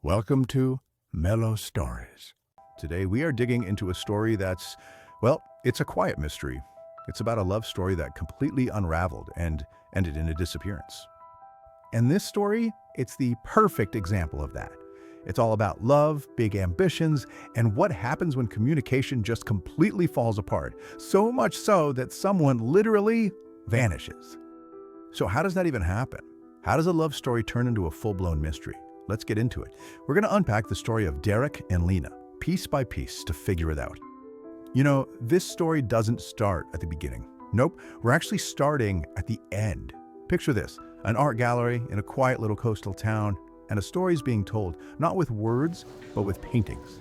Welcome to MelosStoryz. Today we are digging into a story that's, well, it's a quiet mystery. It's about a love story that completely unraveled and ended in a disappearance. And this story, it's the perfect example of that. It's all about love, big ambitions, and what happens when communication just completely falls apart, so much so that someone literally vanishes. So how does that even happen? How does a love story turn into a full-blown mystery? Let's get into it. We're going to unpack the story of Derek and Lena, piece by piece, to figure it out. You know, this story doesn't start at the beginning. Nope, we're actually starting at the end. Picture this, an art gallery in a quiet little coastal town, and a story is being told, not with words, but with paintings.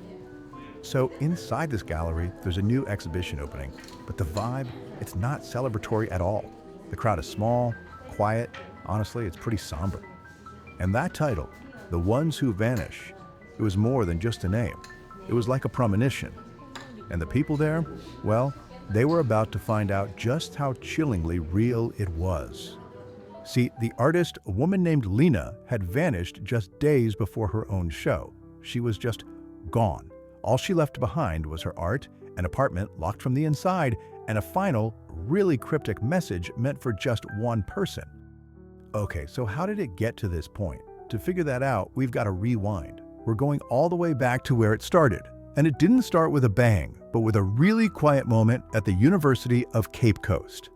So inside this gallery, there's a new exhibition opening, but the vibe, it's not celebratory at all. The crowd is small, quiet, honestly, it's pretty somber. And that title, The Ones Who Vanish, it was more than just a name. It was like a premonition. And the people there, well, they were about to find out just how chillingly real it was. See, the artist, a woman named Lena, had vanished just days before her own show. She was just gone. All she left behind was her art, an apartment locked from the inside, and a final, really cryptic message meant for just one person. Okay, so how did it get to this point? To figure that out, we've got to rewind. We're going all the way back to where it started. And it didn't start with a bang, but with a really quiet moment at the University of Cape Coast.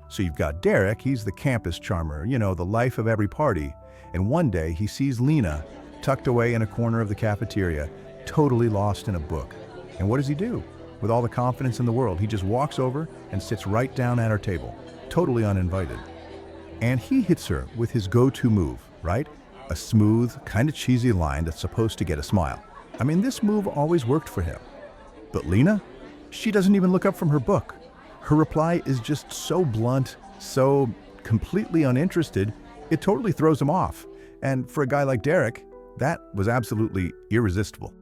So you've got Derek, he's the campus charmer, you know, the life of every party. And one day he sees Lena tucked away in a corner of the cafeteria, totally lost in a book. And what does he do? With all the confidence in the world, he just walks over and sits right down at her table, totally uninvited. And he hits her with his go-to move, right? A smooth, kind of cheesy line that's supposed to get a smile. I mean, this move always worked for him. But Lena, she doesn't even look up from her book. Her reply is just so blunt, so completely uninterested, it totally throws him off. And for a guy like Derek, that was absolutely irresistible.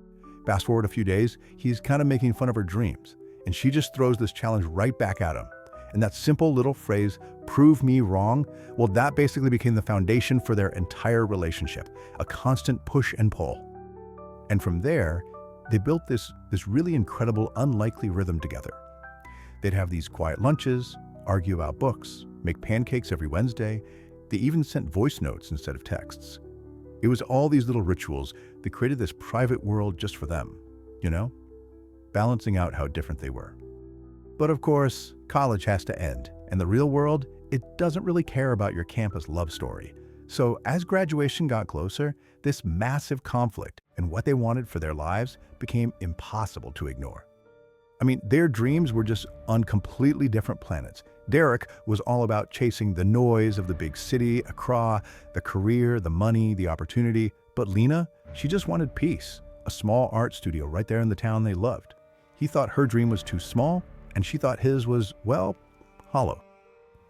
Fast forward a few days, he's kind of making fun of her dreams, and she just throws this challenge right back at him. And that simple little phrase, "prove me wrong," well, that basically became the foundation for their entire relationship, a constant push and pull. And from there, they built this really incredible, unlikely rhythm together. They'd have these quiet lunches, argue about books, make pancakes every Wednesday. They even sent voice notes instead of texts. It was all these little rituals that created this private world just for them, you know, balancing out how different they were. But of course, college has to end, and the real world, it doesn't really care about your campus love story. So as graduation got closer, this massive conflict and what they wanted for their lives became impossible to ignore. I mean, their dreams were just on completely different planets. Derek was all about chasing the noise of the big city, Accra, the career, the money, the opportunity. But Lena, she just wanted peace, a small art studio right there in the town they loved. He thought her dream was too small, and she thought his was, well, hollow.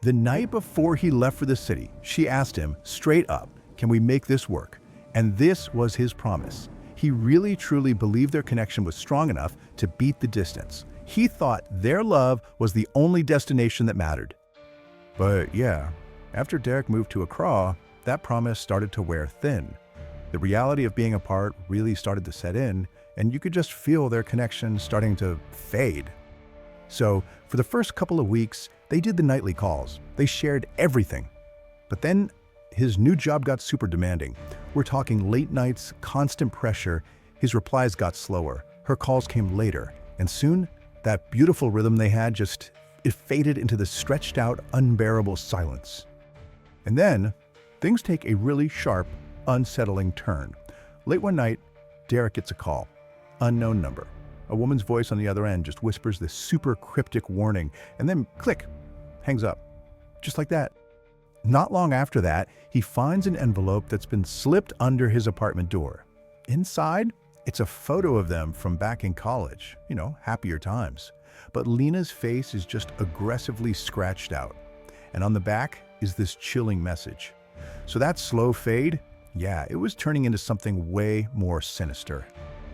The night before he left for the city, she asked him straight up, "Can we make this work?" And this was his promise. He really truly believed their connection was strong enough to beat the distance. He thought their love was the only destination that mattered. But yeah, after Derek moved to Accra, that promise started to wear thin. The reality of being apart really started to set in, and you could just feel their connection starting to fade. So for the first couple of weeks, they did the nightly calls. They shared everything. But then his new job got super demanding. We're talking late nights, constant pressure. His replies got slower. Her calls came later. And soon, that beautiful rhythm they had it faded into this stretched out, unbearable silence. And then things take a really sharp, unsettling turn. Late one night, Derek gets a call. Unknown number. A woman's voice on the other end just whispers this super cryptic warning, and then click, hangs up. Just like that. Not long after that, he finds an envelope that's been slipped under his apartment door. Inside, it's a photo of them from back in college, you know, happier times. But Lena's face is just aggressively scratched out. And on the back is this chilling message. So that slow fade, yeah, it was turning into something way more sinister.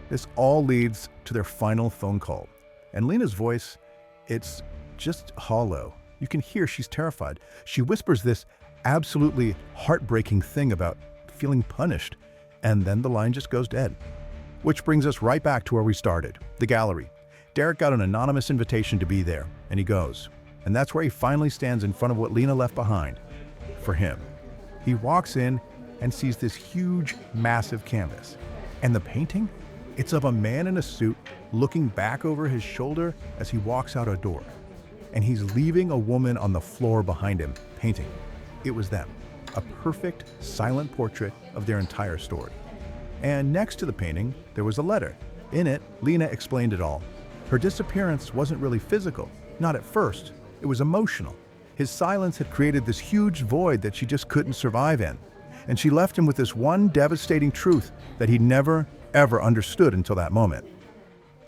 This all leads to their final phone call. And Lena's voice, it's just hollow. You can hear she's terrified. She whispers this absolutely heartbreaking thing about feeling punished. And then the line just goes dead. Which brings us right back to where we started, the gallery. Derek got an anonymous invitation to be there, and he goes. And that's where he finally stands in front of what Lena left behind for him. He walks in and sees this huge, massive canvas. And the painting? It's of a man in a suit looking back over his shoulder as he walks out a door. And he's leaving a woman on the floor behind him, painting. It was them, a perfect, silent portrait of their entire story. And next to the painting, there was a letter. In it, Lena explained it all. Her disappearance wasn't really physical, not at first. It was emotional. His silence had created this huge void that she just couldn't survive in. And she left him with this one devastating truth that he'd never, ever understood until that moment.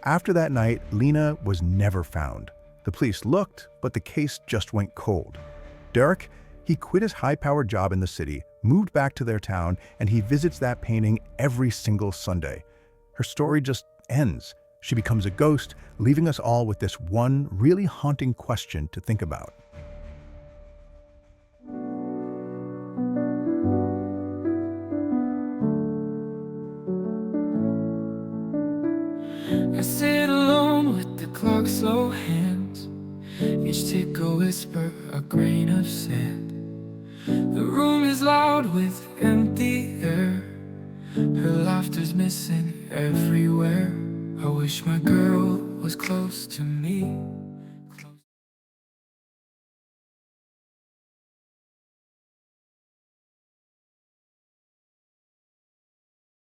After that night, Lena was never found. The police looked, but the case just went cold. Derek, he quit his high-powered job in the city, moved back to their town, and he visits that painting every single Sunday. Her story just ends. She becomes a ghost, leaving us all with this one really haunting question to think about. I sit alone with the clock's slow hands, each tick a whisper, a grain of sand. The room is loud with empty air, her laughter's missing everywhere. I wish my girl was close to me.